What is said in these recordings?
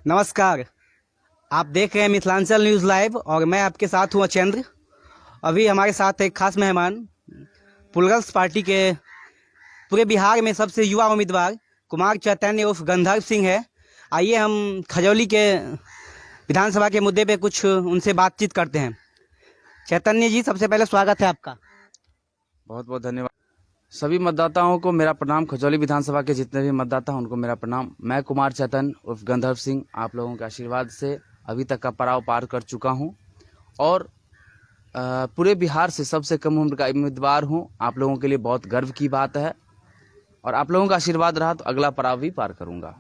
नमस्कार। आप देख रहे हैं मिथिलांचल न्यूज़ लाइव और मैं आपके साथ हूँ चंद्र। अभी हमारे साथ एक खास मेहमान प्लुरल्स पार्टी के पूरे बिहार में सबसे युवा उम्मीदवार कुमार चैतन्य उर्फ गंधर्व सिंह है। आइए हम खजौली के विधानसभा के मुद्दे पे कुछ उनसे बातचीत करते हैं। चैतन्य जी, सबसे पहले स्वागत है आपका। बहुत बहुत धन्यवाद। सभी मतदाताओं को मेरा प्रणाम। खजौली विधानसभा के जितने भी मतदाता हैं उनको मेरा प्रणाम। मैं कुमार चैतन्य उर्फ गंधर्व सिंह आप लोगों के आशीर्वाद से अभी तक का पड़ाव पार कर चुका हूं और पूरे बिहार से सबसे कम उम्र का उम्मीदवार हूं। आप लोगों के लिए बहुत गर्व की बात है और आप लोगों का आशीर्वाद रहा तो अगला पड़ाव भी पार करूंगा।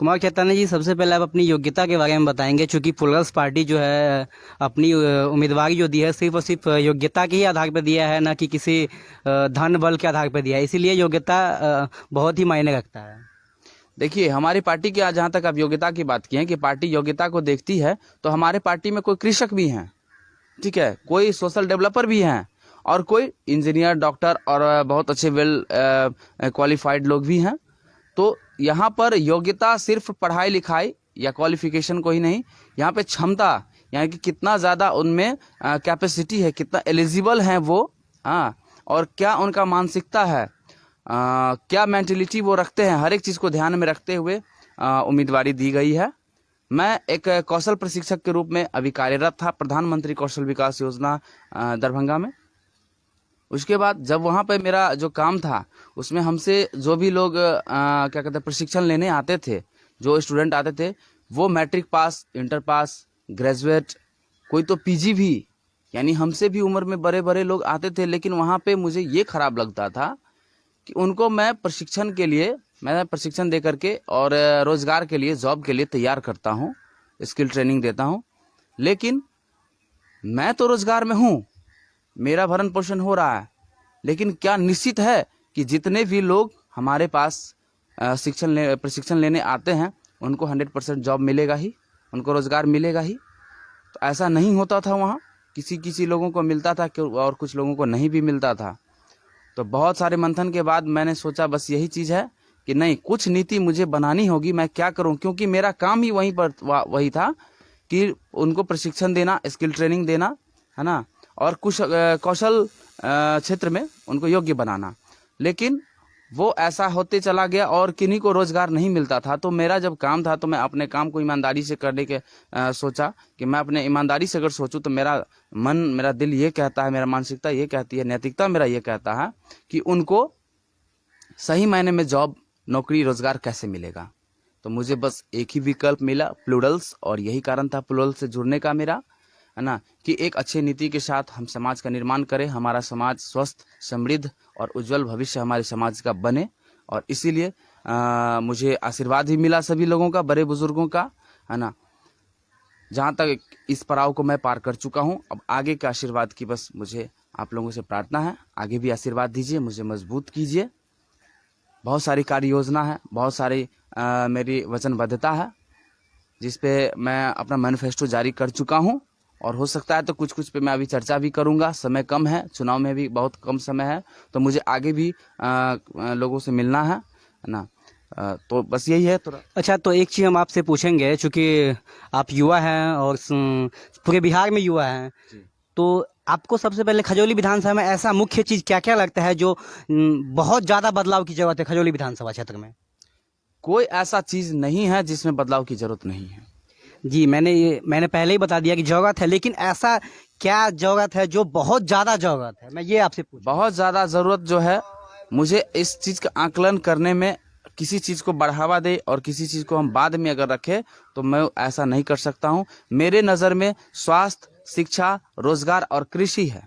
कुमार चैतन्य जी, सबसे पहले आप अपनी योग्यता के बारे में बताएंगे, चूँकि प्लुरल्स पार्टी जो है अपनी उम्मीदवारी जो दी है सिर्फ और सिर्फ योग्यता के ही आधार पर दिया है, ना कि किसी धन बल के आधार पर दिया है, इसीलिए योग्यता बहुत ही मायने रखता है। देखिए, हमारी पार्टी की जहाँ तक आप योग्यता की बात की है कि पार्टी योग्यता को देखती है, तो हमारे पार्टी में कोई कृषक भी हैं, ठीक है, कोई सोशल डेवलपर भी हैं और कोई इंजीनियर, डॉक्टर और बहुत अच्छे वेल क्वालिफाइड लोग भी हैं। तो यहाँ पर योग्यता सिर्फ पढ़ाई लिखाई या क्वालिफिकेशन को ही नहीं, यहाँ पे क्षमता यानी कि कितना ज़्यादा उनमें कैपेसिटी है, कितना एलिजिबल हैं वो, और क्या उनका मानसिकता है, क्या मेंटलिटी वो रखते हैं, हर एक चीज़ को ध्यान में रखते हुए उम्मीदवारी दी गई है। मैं एक कौशल प्रशिक्षक के रूप में अभी कार्यरत था प्रधानमंत्री कौशल विकास योजना दरभंगा में। उसके बाद जब वहाँ पे मेरा जो काम था उसमें हमसे जो भी लोग क्या कहते हैं प्रशिक्षण लेने आते थे, जो स्टूडेंट आते थे, वो matric pass, inter pass, graduate, कोई तो पीजी भी, यानी हमसे भी उम्र में बड़े बड़े लोग आते थे। लेकिन वहाँ पे मुझे ये खराब लगता था कि उनको मैं प्रशिक्षण दे करके और रोजगार के लिए, जॉब के लिए तैयार करता हूँ, स्किल ट्रेनिंग देता हूँ, लेकिन मैं तो रोजगार में हूँ, मेरा भरण पोषण हो रहा है, लेकिन क्या निश्चित है कि जितने भी लोग हमारे पास प्रशिक्षण लेने आते हैं उनको 100% जॉब मिलेगा ही, उनको रोजगार मिलेगा ही? तो ऐसा नहीं होता था। वहाँ किसी लोगों को मिलता था और कुछ लोगों को नहीं भी मिलता था। तो बहुत सारे मंथन के बाद मैंने सोचा बस यही चीज़ है कि नहीं, कुछ नीति मुझे बनानी होगी। मैं क्या करूं, क्योंकि मेरा काम ही वही था कि उनको प्रशिक्षण देना, स्किल ट्रेनिंग देना, है ना, और कुछ कौशल क्षेत्र में उनको योग्य बनाना। लेकिन वो ऐसा होते चला गया और किन्हीं को रोजगार नहीं मिलता था। तो मेरा जब काम था तो मैं अपने काम को ईमानदारी से करने के सोचा कि मैं अपने ईमानदारी से अगर सोचूं तो मेरा मन, मेरा दिल ये कहता है, मेरा मानसिकता ये कहती है, नैतिकता मेरा ये कहता है कि उनको सही मायने में जॉब, नौकरी, रोजगार कैसे मिलेगा। तो मुझे बस एक ही विकल्प मिला, प्लुरल्स, और यही कारण था प्लुरल्स से जुड़ने का मेरा, है ना, कि एक अच्छी नीति के साथ हम समाज का निर्माण करें, हमारा समाज स्वस्थ, समृद्ध और उज्जवल भविष्य हमारे समाज का बने। और इसीलिए मुझे आशीर्वाद भी मिला सभी लोगों का, बड़े बुजुर्गों का, है ना। जहाँ तक इस पड़ाव को मैं पार कर चुका हूँ, अब आगे के आशीर्वाद की बस मुझे आप लोगों से प्रार्थना है। आगे भी आशीर्वाद दीजिए, मुझे मजबूत कीजिए। बहुत सारी कार्य योजना है, बहुत सारी मेरी वचनबद्धता है, जिसपे मैं अपना मैनिफेस्टो जारी कर चुका हूँ और हो सकता है तो कुछ पे मैं अभी चर्चा भी करूंगा। समय कम है, चुनाव में भी बहुत कम समय है, तो मुझे आगे भी लोगों से मिलना है ना। तो बस यही है। तो अच्छा, तो एक चीज़ हम आपसे पूछेंगे, चूँकि आप युवा हैं और पूरे बिहार में युवा हैं, तो आपको सबसे पहले खजौली विधानसभा में ऐसा मुख्य चीज़ क्या क्या लगता है जो बहुत ज़्यादा बदलाव की जरूरत है खजौली विधानसभा क्षेत्र में? कोई ऐसा चीज़ नहीं है जिसमें बदलाव की जरूरत नहीं है जी, मैंने पहले ही बता दिया कि जरूरत है, लेकिन ऐसा क्या जरूरत है जो बहुत ज़्यादा जरूरत है, मैं ये आपसे पूछ। बहुत ज़्यादा ज़रूरत जो है, मुझे इस चीज़ का आकलन करने में, किसी चीज़ को बढ़ावा दे और किसी चीज़ को हम बाद में अगर रखें तो मैं ऐसा नहीं कर सकता हूँ। मेरे नज़र में स्वास्थ्य, शिक्षा, रोजगार और कृषि है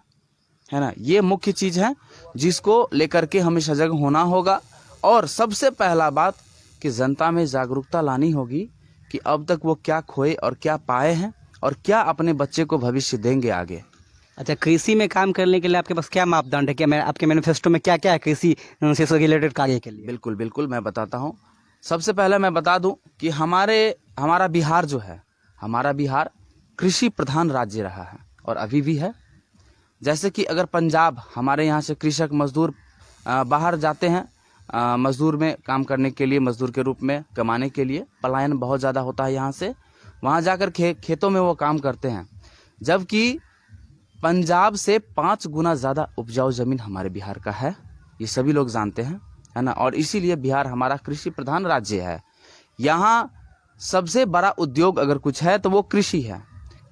ना, ये मुख्य चीज़ है जिसको लेकर के हमें सजग होना होगा। और सबसे पहला बात कि जनता में जागरूकता लानी होगी कि अब तक वो क्या खोए और क्या पाए हैं और क्या अपने बच्चे को भविष्य देंगे आगे। अच्छा, कृषि में काम करने के लिए आपके पास क्या मापदंड है? क्या मैं आपके मैनिफेस्टो में क्या क्या है कृषि से रिलेटेड कार्य के लिए? बिल्कुल बिल्कुल, मैं बताता हूँ। सबसे पहले मैं बता दूं कि हमारा बिहार जो है, हमारा बिहार कृषि प्रधान राज्य रहा है और अभी भी है। जैसे कि अगर पंजाब, हमारे यहाँ से कृषक मजदूर बाहर जाते हैं मजदूर में काम करने के लिए, मजदूर के रूप में कमाने के लिए पलायन बहुत ज़्यादा होता है यहाँ से। वहाँ जाकर खेतों में वो काम करते हैं, जबकि पंजाब से 5 गुना ज़्यादा उपजाऊ ज़मीन हमारे बिहार का है, ये सभी लोग जानते हैं, है ना। और इसीलिए बिहार हमारा कृषि प्रधान राज्य है। यहाँ सबसे बड़ा उद्योग अगर कुछ है तो वो कृषि है।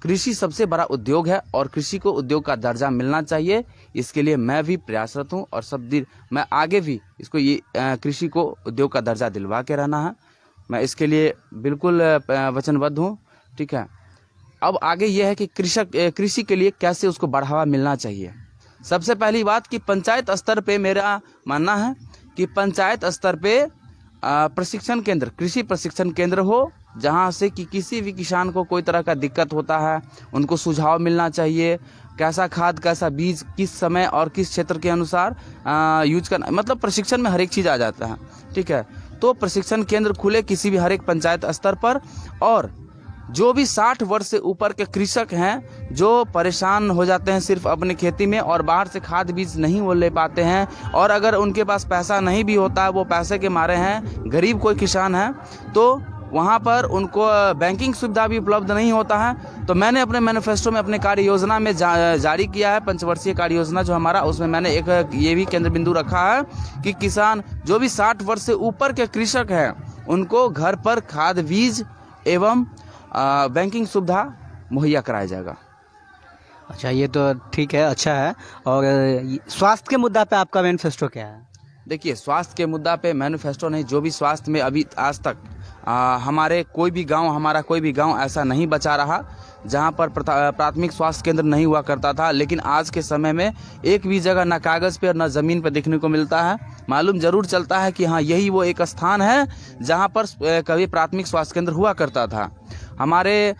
कृषि सबसे बड़ा उद्योग है और कृषि को उद्योग का दर्जा मिलना चाहिए। इसके लिए मैं भी प्रयासरत हूँ और सब दिन मैं आगे भी इसको ये कृषि को उद्योग का दर्जा दिलवा के रहना है। मैं इसके लिए बिल्कुल वचनबद्ध हूँ, ठीक है। अब आगे यह है कि कृषि के लिए कैसे उसको बढ़ावा मिलना चाहिए। सबसे पहली बात कि पंचायत स्तर पे मेरा मानना है कि पंचायत स्तर पे प्रशिक्षण केंद्र, कृषि प्रशिक्षण केंद्र हो, जहां से कि किसी भी किसान को कोई तरह का दिक्कत होता है उनको सुझाव मिलना चाहिए, कैसा खाद, कैसा बीज, किस समय और किस क्षेत्र के अनुसार यूज करना, मतलब प्रशिक्षण में हर एक चीज़ आ जाता है, ठीक है। तो प्रशिक्षण केंद्र खुले किसी भी हर एक पंचायत स्तर पर, और जो भी 60 वर्ष से ऊपर के कृषक हैं जो परेशान हो जाते हैं सिर्फ अपनी खेती में और बाहर से खाद बीज नहीं वो ले पाते हैं, और अगर उनके पास पैसा नहीं भी होता है, वो पैसे के मारे हैं, गरीब कोई किसान है, तो वहाँ पर उनको बैंकिंग सुविधा भी उपलब्ध नहीं होता है। तो मैंने अपने मैनिफेस्टो में, अपने कार्य योजना में जारी किया है, पंचवर्षीय कार्य योजना जो हमारा, उसमें मैंने एक ये भी केंद्र बिंदु रखा है कि किसान जो भी 60 वर्ष से ऊपर के कृषक हैं उनको घर पर खाद बीज एवं बैंकिंग सुविधा मुहैया कराया जाएगा। अच्छा, ये तो ठीक है, अच्छा है। और स्वास्थ्य के मुद्दा पे आपका मैनिफेस्टो क्या है? देखिए, स्वास्थ्य के मुद्दा पे मैनिफेस्टो नहीं, जो भी स्वास्थ्य में अभी आज तक हमारे कोई भी गांव, हमारा कोई भी गांव ऐसा नहीं बचा रहा जहां पर प्राथमिक स्वास्थ्य केंद्र नहीं हुआ करता था। लेकिन आज के समय में एक भी जगह ना कागज़ पे और ना ज़मीन पे देखने को मिलता है। मालूम जरूर चलता है कि हाँ, यही वो एक स्थान है जहां पर कभी प्राथमिक स्वास्थ्य केंद्र हुआ करता था। हमारे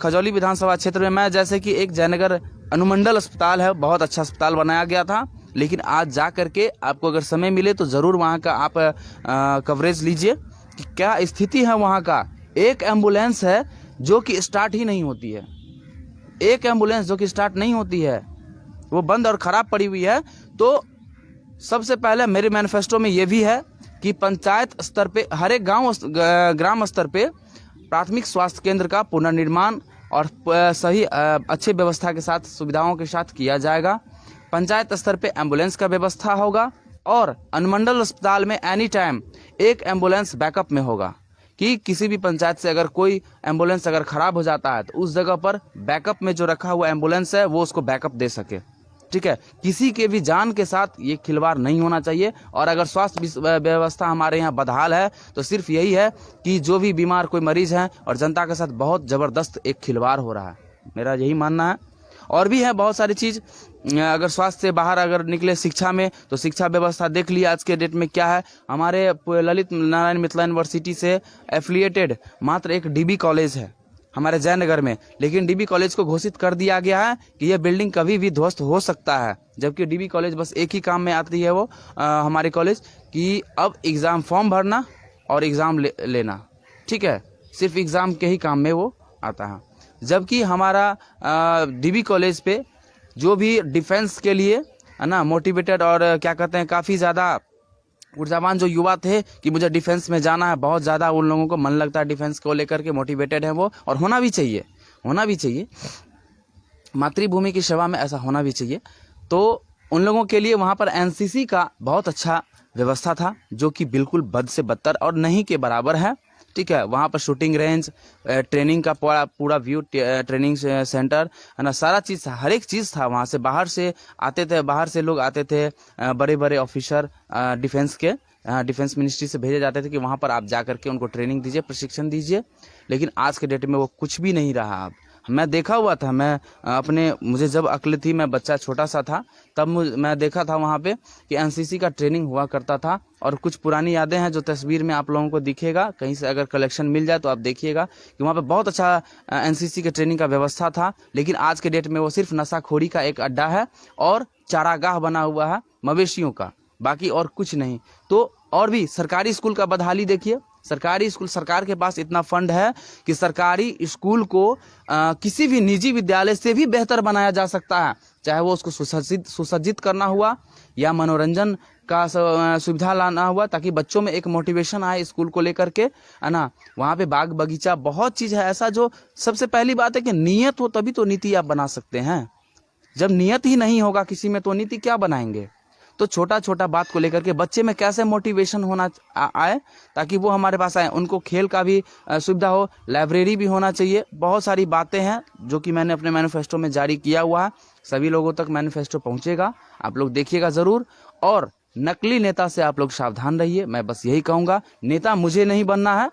खजौली विधानसभा क्षेत्र में, मैं जैसे कि एक जयनगर अनुमंडल अस्पताल है, बहुत अच्छा अस्पताल बनाया गया था, लेकिन आज जा करके आपको अगर समय मिले तो ज़रूर वहाँ का आप कवरेज लीजिए कि क्या स्थिति है वहाँ का। एक एम्बुलेंस है जो कि स्टार्ट ही नहीं होती है, एक एम्बुलेंस जो कि स्टार्ट नहीं होती है, वो बंद और ख़राब पड़ी हुई है। तो सबसे पहले मेरे मैनिफेस्टो में ये भी है कि पंचायत स्तर पे, हर एक गाँव ग्राम स्तर पे प्राथमिक स्वास्थ्य केंद्र का पुनर्निर्माण और सही अच्छे व्यवस्था के साथ, सुविधाओं के साथ किया जाएगा। पंचायत स्तर पे एम्बुलेंस का व्यवस्था होगा और अनुमंडल अस्पताल में एनी टाइम एक एम्बुलेंस बैकअप में होगा कि किसी भी पंचायत से अगर कोई एम्बुलेंस अगर ख़राब हो जाता है तो उस जगह पर बैकअप में जो रखा हुआ एम्बुलेंस है वो उसको बैकअप दे सके, ठीक है। किसी के भी जान के साथ ये खिलवाड़ नहीं होना चाहिए। और अगर स्वास्थ्य व्यवस्था हमारे यहाँ बदहाल है तो सिर्फ यही है कि जो भी बीमार कोई मरीज हैं और जनता के साथ बहुत ज़बरदस्त एक खिलवाड़ हो रहा है, मेरा यही मानना है। और भी है बहुत सारी चीज़। अगर स्वास्थ्य से बाहर अगर निकले शिक्षा में, तो शिक्षा व्यवस्था देख लिया आज के डेट में क्या है। हमारे ललित नारायण मिथिला यूनिवर्सिटी से एफिलिएटेड मात्र एक डीबी कॉलेज है हमारे जयनगर में, लेकिन डीबी कॉलेज को घोषित कर दिया गया है कि यह बिल्डिंग कभी भी ध्वस्त हो सकता है। जबकि डीबी कॉलेज बस एक ही काम में आती है, वो हमारी कॉलेज कि अब एग्ज़ाम फॉर्म भरना और एग्ज़ाम लेना, ठीक है, सिर्फ एग्ज़ाम के ही काम में वो आता है। जबकि हमारा डीबी कॉलेज पे जो भी डिफेंस के लिए है ना मोटिवेटेड और क्या कहते हैं, काफ़ी ज़्यादा ऊर्जावान जो युवा थे कि मुझे डिफेंस में जाना है, बहुत ज़्यादा उन लोगों को मन लगता है डिफेंस को लेकर के, मोटिवेटेड है वो, और होना भी चाहिए, होना भी चाहिए। मातृभूमि की सेवा में ऐसा होना भी चाहिए। तो उन लोगों के लिए वहाँ पर एनसीसी का बहुत अच्छा व्यवस्था था, जो कि बिल्कुल बद से बदतर और नहीं के बराबर है, ठीक है। वहाँ पर शूटिंग रेंज, ट्रेनिंग का पूरा व्यू, ट्रेनिंग सेंटर है ना, सारा चीज़, हर एक चीज़ था। वहाँ से बाहर से आते थे, बाहर से लोग आते थे, बड़े बड़े ऑफिसर डिफेंस के, डिफेंस मिनिस्ट्री से भेजे जाते थे कि वहाँ पर आप जा करके उनको ट्रेनिंग दीजिए, प्रशिक्षण दीजिए। लेकिन आज के डेट में वो कुछ भी नहीं रहा। अब मैं देखा हुआ था, मैं अपने, मुझे जब अक्ल थी, मैं बच्चा छोटा सा था, तब मैं देखा था वहाँ पे कि एनसीसी का ट्रेनिंग हुआ करता था। और कुछ पुरानी यादें हैं जो तस्वीर में आप लोगों को दिखेगा, कहीं से अगर कलेक्शन मिल जाए तो आप देखिएगा कि वहाँ पे बहुत अच्छा एनसीसी के ट्रेनिंग का व्यवस्था था। लेकिन आज के डेट में वो सिर्फ नशाखोरी का एक अड्डा है और चारागाह बना हुआ है मवेशियों का, बाकी और कुछ नहीं। तो और भी सरकारी स्कूल का बदहाली देखिए, सरकारी स्कूल, सरकार के पास इतना फंड है कि सरकारी स्कूल को किसी भी निजी विद्यालय से भी बेहतर बनाया जा सकता है, चाहे वो उसको सुसज्जित करना हुआ या मनोरंजन का सुविधा लाना हुआ, ताकि बच्चों में एक मोटिवेशन आए स्कूल को लेकर के, है ना। वहाँ पे बाग बगीचा बहुत चीज़ है ऐसा। जो सबसे पहली बात है कि नियत हो तभी तो नीति आप बना सकते हैं। जब नियत ही नहीं होगा किसी में तो नीति क्या बनाएंगे। तो छोटा छोटा बात को लेकर के बच्चे में कैसे मोटिवेशन होना आए ताकि वो हमारे पास आए। उनको खेल का भी सुविधा हो, लाइब्रेरी भी होना चाहिए। बहुत सारी बातें हैं जो कि मैंने अपने मैनिफेस्टो में जारी किया हुआ है। सभी लोगों तक मैनिफेस्टो पहुंचेगा, आप लोग देखिएगा ज़रूर। और नकली नेता से आप लोग सावधान रहिए, मैं बस यही कहूँगा। नेता मुझे नहीं बनना है,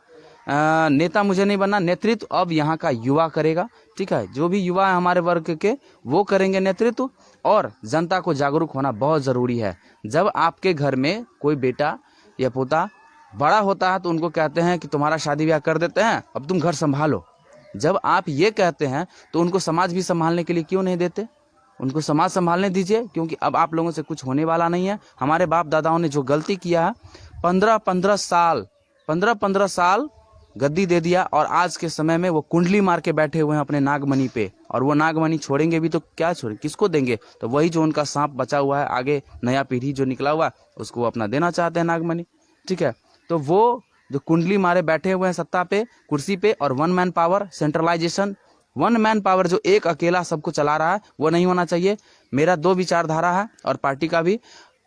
नेता मुझे नहीं बनना, नेतृत्व अब यहाँ का युवा करेगा, ठीक है। जो भी युवा है हमारे वर्ग के वो करेंगे नेतृत्व। और जनता को जागरूक होना बहुत ज़रूरी है। जब आपके घर में कोई बेटा या पोता बड़ा होता है तो उनको कहते हैं कि तुम्हारा शादी ब्याह कर देते हैं, अब तुम घर संभालो। जब आप ये कहते हैं तो उनको समाज भी संभालने के लिए क्यों नहीं देते? उनको समाज संभालने दीजिए, क्योंकि अब आप लोगों से कुछ होने वाला नहीं है। हमारे बाप दादाओं ने जो गलती किया है, 15-15 साल गद्दी दे दिया और आज के समय में वो कुंडली मार के बैठे हुए हैं अपने नागमणि पे। और वो नागमणि छोड़ेंगे भी तो क्या छोड़ेंगे, किसको देंगे? तो वही जो उनका सांप बचा हुआ है, आगे नया पीढ़ी जो निकला हुआ उसको वो अपना देना चाहते हैं नागमणि, ठीक है। तो वो जो कुंडली मारे बैठे हुए हैं सत्ता पे, कुर्सी पे, और one man power, centralisation, one man power जो एक अकेला सबको चला रहा है, वो नहीं होना चाहिए। मेरा 2 विचारधारा है और पार्टी का भी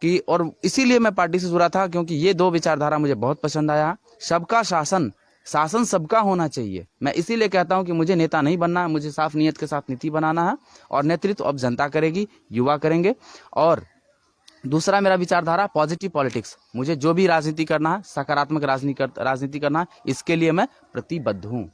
कि, और इसीलिए मैं पार्टी से जुड़ा था क्योंकि ये 2 विचारधारा मुझे बहुत पसंद आया। सबका शासन, शासन सबका होना चाहिए। मैं इसीलिए कहता हूं कि मुझे नेता नहीं बनना है, मुझे साफ नियत के साथ नीति बनाना है। और नेतृत्व अब जनता करेगी, युवा करेंगे। और दूसरा मेरा विचारधारा पॉजिटिव पॉलिटिक्स। मुझे जो भी राजनीति करना है, सकारात्मक राजनीति करना है, इसके लिए मैं प्रतिबद्ध हूँ।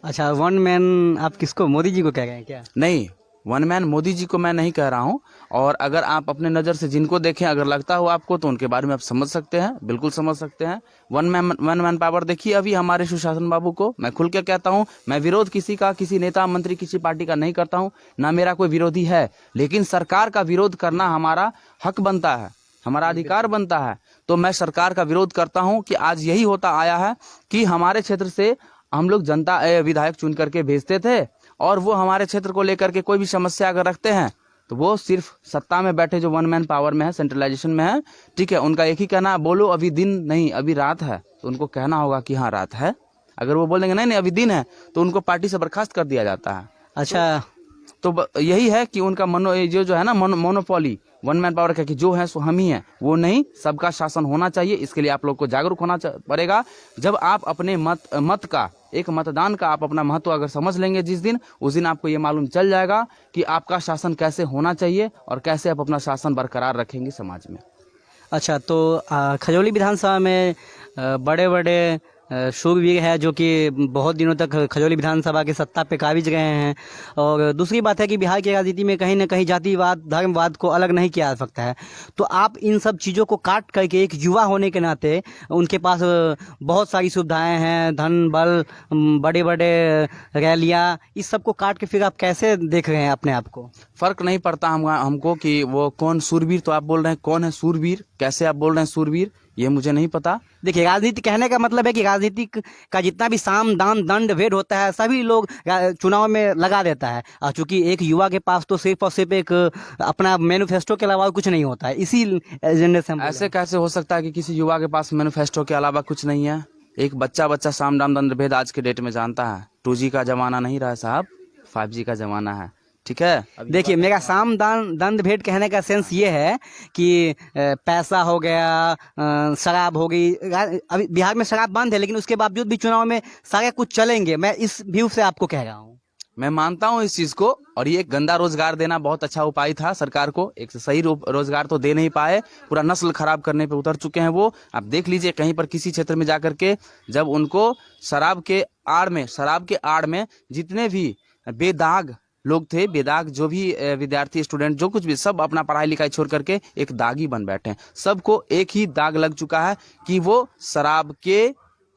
अच्छा, वन मैन आप किसको, मोदी जी को कह रहे हैं क्या? नहीं, वन मैन मोदी जी को मैं नहीं कह रहा हूं। और अगर आप अपने नज़र से जिनको देखें, अगर लगता हो आपको, तो उनके बारे में आप समझ सकते हैं, बिल्कुल समझ सकते हैं। वन मैन पावर देखिए अभी हमारे सुशासन बाबू को। मैं खुल के कहता हूं, मैं विरोध किसी का, किसी नेता मंत्री, किसी पार्टी का नहीं करता हूं, ना मेरा कोई विरोधी है। लेकिन सरकार का विरोध करना हमारा हक बनता है, हमारा अधिकार बनता है। तो मैं सरकार का विरोध करता हूँ कि आज यही होता आया है कि हमारे क्षेत्र से हम लोग जनता विधायक चुन करके भेजते थे, और वो हमारे क्षेत्र को लेकर के कोई भी समस्या अगर रखते हैं तो वो सिर्फ सत्ता में बैठे जो वन मैन पावर में है, सेंट्रलाइजेशन में है, ठीक है, उनका एक ही कहना, बोलो अभी दिन नहीं अभी रात है, तो उनको कहना होगा कि हाँ रात है। अगर वो बोलेंगे नहीं नहीं अभी दिन है, तो उनको पार्टी से बर्खास्त कर दिया जाता है। अच्छा, तो यही है कि उनका जो है ना मोनोपोली, वन मैन पावर का कि जो है सो हम ही हैं, वो नहीं, सबका शासन होना चाहिए। इसके लिए आप लोग को जागरूक होना पड़ेगा। जब आप अपने मत का, एक मतदान का आप अपना महत्व अगर समझ लेंगे जिस दिन, उस दिन आपको ये मालूम चल जाएगा कि आपका शासन कैसे होना चाहिए और कैसे आप अपना शासन बरकरार रखेंगे समाज में। अच्छा, तो खजौली विधानसभा में बड़े बड़े शूरवीर है जो कि बहुत दिनों तक खजौली विधानसभा के सत्ता पे काबिज रहे हैं। और दूसरी बात है कि बिहार की राजनीति में कहीं ना कहीं जातिवाद, धर्मवाद को अलग नहीं किया जा सकता है। तो आप इन सब चीज़ों को काट करके एक युवा होने के नाते, उनके पास बहुत सारी सुविधाएं हैं, धन बल, बड़े बड़े रैलियाँ, इस सब को काट के फिर आप कैसे देख रहे हैं अपने आप को? फर्क नहीं पड़ता हमको कि वो कौन सूरवीर, तो आप बोल रहे हैं कौन है सूरवीर, कैसे आप बोल रहे हैं सूरवीर, ये मुझे नहीं पता। देखिए, राजनीति कहने का मतलब है कि राजनीति का जितना भी साम दाम दंड भेद होता है, सभी लोग चुनाव में लगा देता है। और चूंकि एक युवा के पास तो सिर्फ और सिर्फ एक अपना मैनिफेस्टो के अलावा कुछ नहीं होता है, इसी एजेंडे से ऐसे कैसे हो सकता है कि किसी युवा के पास मैनिफेस्टो के अलावा कुछ नहीं है? एक बच्चा साम दाम दंड भेद आज के डेट में जानता है। 2G का जमाना नहीं रहा साहब, 5G का जमाना है, ठीक है। देखिए, मेरा साम दंड भेद कहने का सेंस ये है कि पैसा हो गया, शराब हो गई। अभी बिहार में शराब बंद है, लेकिन उसके बावजूद भी चुनाव में सारे कुछ चलेंगे। मैं इस व्यू से आपको कह रहा हूँ। मैं मानता हूँ इस चीज को, और ये गंदा रोजगार देना बहुत अच्छा उपाय था सरकार को। एक सही रोजगार तो दे नहीं पाए, पूरा नस्ल खराब करने पे उतर चुके हैं वो। आप देख लीजिए कहीं पर किसी क्षेत्र में जाकर के, जब उनको शराब के आड़ में जितने भी बेदाग लोग थे, बेदाग जो भी विद्यार्थी, स्टूडेंट, जो कुछ भी, सब अपना पढ़ाई लिखाई छोड़ करके एक दागी बन बैठे हैं। सबको एक ही दाग लग चुका है कि वो शराब के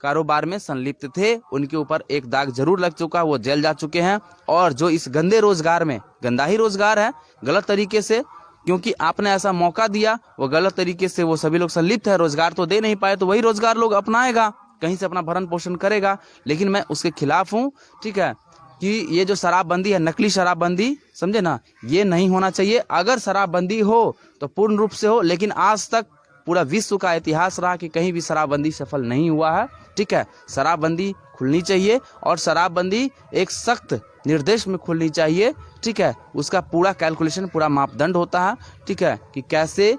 कारोबार में संलिप्त थे। उनके ऊपर एक दाग जरूर लग चुका है, वो जेल जा चुके हैं। और जो इस गंदे रोजगार में, गंदा ही रोजगार है, गलत तरीके से, क्योंकि आपने ऐसा मौका दिया, वो गलत तरीके से वो सभी लोग संलिप्त है, रोजगार तो दे नहीं पाए, तो वही रोजगार लोग अपनाएगा। कहीं से अपना भरण पोषण करेगा, लेकिन मैं उसके खिलाफ हूँ। ठीक है, कि ये जो शराबबंदी है, नकली शराबबंदी, समझे ना, ये नहीं होना चाहिए। अगर शराबबंदी हो तो पूर्ण रूप से हो, लेकिन आज तक पूरा विश्व का इतिहास रहा कि कहीं भी शराबबंदी सफल नहीं हुआ है। ठीक है, शराबबंदी खुलनी चाहिए और शराबबंदी एक सख्त निर्देश में खुलनी चाहिए। ठीक है, उसका पूरा कैलकुलेशन, पूरा मापदंड होता है। ठीक है, कि कैसे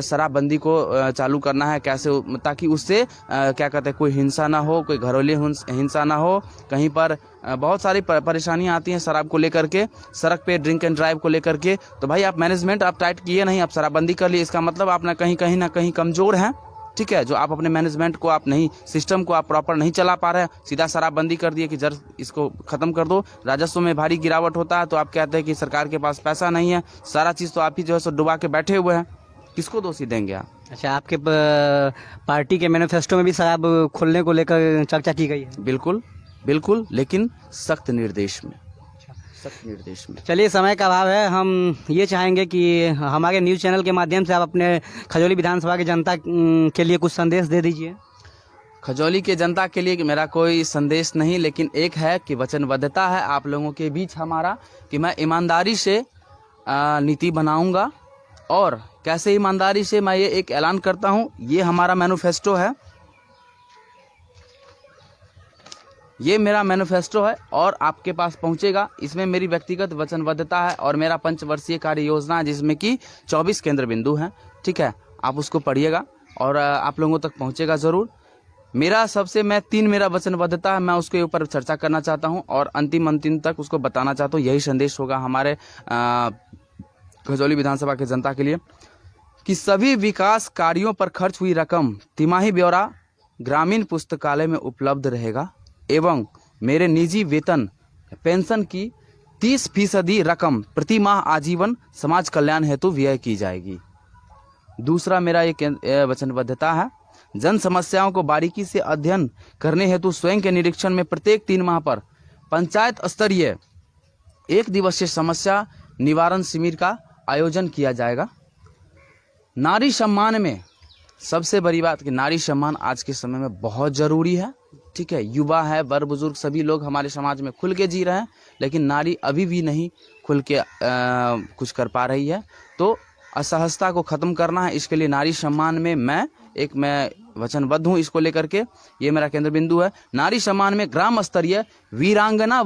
शराबबंदी को चालू करना है, कैसे, ताकि उससे क्या कहते हैं, कोई हिंसा ना हो, कोई घरेलू हिंसा ना हो। कहीं पर बहुत सारी परेशानियां आती हैं शराब को लेकर के, सड़क पे ड्रिंक एंड ड्राइव को लेकर के। तो भाई आप मैनेजमेंट आप टाइट किए नहीं, आप शराबबंदी कर लिए, इसका मतलब आप ना कहीं कमज़ोर हैं। ठीक है, जो आप अपने मैनेजमेंट को आप नहीं, सिस्टम को आप प्रॉपर नहीं चला पा रहे हैं, सीधा शराबबंदी कर दिए कि जर इसको ख़त्म कर दो। राजस्व में भारी गिरावट होता है तो आप कहते हैं कि सरकार के पास पैसा नहीं है, सारा चीज़ तो आप ही जो है सो डुबा के बैठे हुए हैं। किसको दोषी देंगे आप? अच्छा, आपके पार्टी के मैनिफेस्टो में भी शराब खोलने को लेकर चर्चा की गई है? बिल्कुल बिल्कुल, लेकिन सख्त निर्देश में, सख्त निर्देश में। चलिए, समय का अभाव है, हम ये चाहेंगे कि हमारे न्यूज़ चैनल के माध्यम से आप अपने खजौली विधानसभा की जनता के लिए कुछ संदेश दे दीजिए। खजौली के जनता के लिए मेरा कोई संदेश नहीं, लेकिन एक है कि वचनबद्धता है आप लोगों के बीच हमारा, कि मैं ईमानदारी से नीति बनाऊंगा। और कैसे ईमानदारी से, मैं ये एक ऐलान करता हूँ, ये हमारा मैनिफेस्टो है, ये मेरा मैनिफेस्टो है और आपके पास पहुंचेगा। इसमें मेरी व्यक्तिगत वचनबद्धता है और मेरा 5 वर्षीय कार्य योजना है, जिसमें कि 24 केंद्र बिंदु हैं। ठीक है, आप उसको पढ़िएगा और आप लोगों तक पहुंचेगा ज़रूर। मेरा मेरा वचनबद्धता है, मैं उसके ऊपर चर्चा करना चाहता हूं और अंतिम तक उसको बताना चाहता हूं। यही संदेश होगा हमारे खजौली विधानसभा के जनता के लिए, कि सभी विकास कार्यों पर खर्च हुई रकम तिमाही ब्यौरा ग्रामीण पुस्तकालय में उपलब्ध रहेगा एवं मेरे निजी वेतन पेंशन की 30% रकम प्रति माह आजीवन समाज कल्याण हेतु व्यय की जाएगी। दूसरा मेरा ये वचनबद्धता है, जन समस्याओं को बारीकी से अध्ययन करने हेतु स्वयं के निरीक्षण में प्रत्येक 3 माह पर पंचायत स्तरीय 1 दिवसीय समस्या निवारण शिविर का आयोजन किया जाएगा। नारी सम्मान में सबसे बड़ी बात कि नारी सम्मान आज के समय में बहुत ज़रूरी है। ठीक है, युवा है, बड़ बुजुर्ग सभी लोग हमारे समाज में खुल के जी रहे हैं, लेकिन नारी अभी भी नहीं खुल के कुछ कर पा रही है। तो असहजता को ख़त्म करना है, इसके लिए नारी सम्मान में मैं वचनबद्ध हूँ। इसको लेकर के ये मेरा केंद्र बिंदु है। नारी सम्मान में ग्राम स्तरीय वीरांगना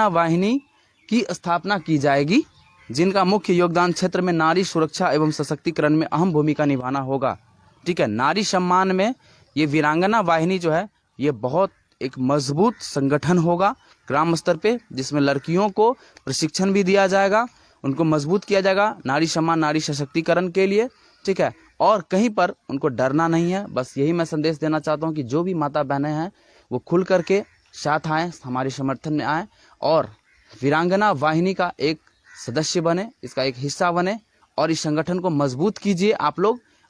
वाहिनी की स्थापना की जाएगी, जिनका मुख्य योगदान क्षेत्र में नारी सुरक्षा एवं सशक्तिकरण में अहम भूमिका निभाना होगा। ठीक है, नारी सम्मान में ये वीरांगना वाहिनी जो है, ये बहुत एक मजबूत संगठन होगा ग्राम स्तर पे, जिसमें लड़कियों को प्रशिक्षण भी दिया जाएगा, उनको मजबूत किया जाएगा नारी सम्मान, नारी सशक्तिकरण के लिए। ठीक है, और कहीं पर उनको डरना नहीं है। बस यही मैं संदेश देना चाहता हूँ कि जो भी माता बहनें हैं वो खुल करके साथ आएँ, हमारे समर्थन में आएँ और वीरांगना वाहिनी का एक सदस्य बने, इसका एक हिस्सा बने और इस संगठन को मजबूत कीजिए।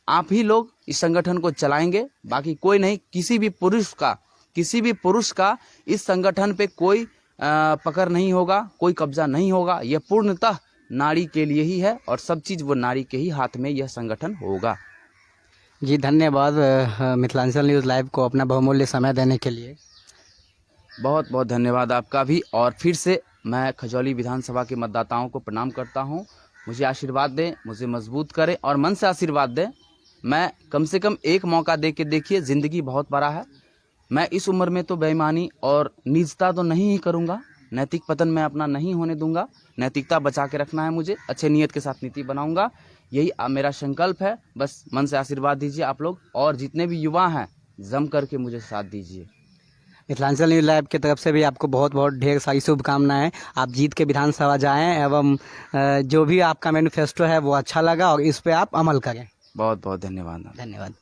आप ही लोग इस संगठन को चलाएंगे, बाकी कोई नहीं। किसी भी पुरुष का इस संगठन पे कोई पकड़ नहीं होगा, कोई कब्जा नहीं होगा। यह पूर्णतः नारी के लिए ही है और सब चीज़ वो नारी के ही हाथ में यह संगठन होगा। जी, धन्यवाद मिथिलांचल न्यूज़ लाइव को अपना बहुमूल्य समय देने के लिए। बहुत बहुत धन्यवाद आपका भी। और फिर से मैं खजौली विधानसभा के मतदाताओं को प्रणाम करता हूं। मुझे आशीर्वाद दें, मुझे मजबूत करें और मन से आशीर्वाद दें। मैं कम से कम एक मौका दे के देखिए, ज़िंदगी बहुत बड़ा है। मैं इस उम्र में तो बेईमानी और नीचता तो नहीं ही करूँगा, नैतिक पतन मैं अपना नहीं होने दूंगा। नैतिकता बचा के रखना है मुझे, अच्छे नियत के साथ नीति बनाऊंगा, यही मेरा संकल्प है। बस मन से आशीर्वाद दीजिए आप लोग, और जितने भी युवा हैं जम करके मुझे साथ दीजिए। मिथिलांचल न्यूज़ लाइव की तरफ से भी आपको बहुत बहुत ढेर सारी शुभकामनाएं। आप जीत के विधानसभा जाएं एवं जो भी आपका मैनिफेस्टो है वो अच्छा लगा और इस पे आप अमल करें। बहुत बहुत धन्यवाद। धन्यवाद।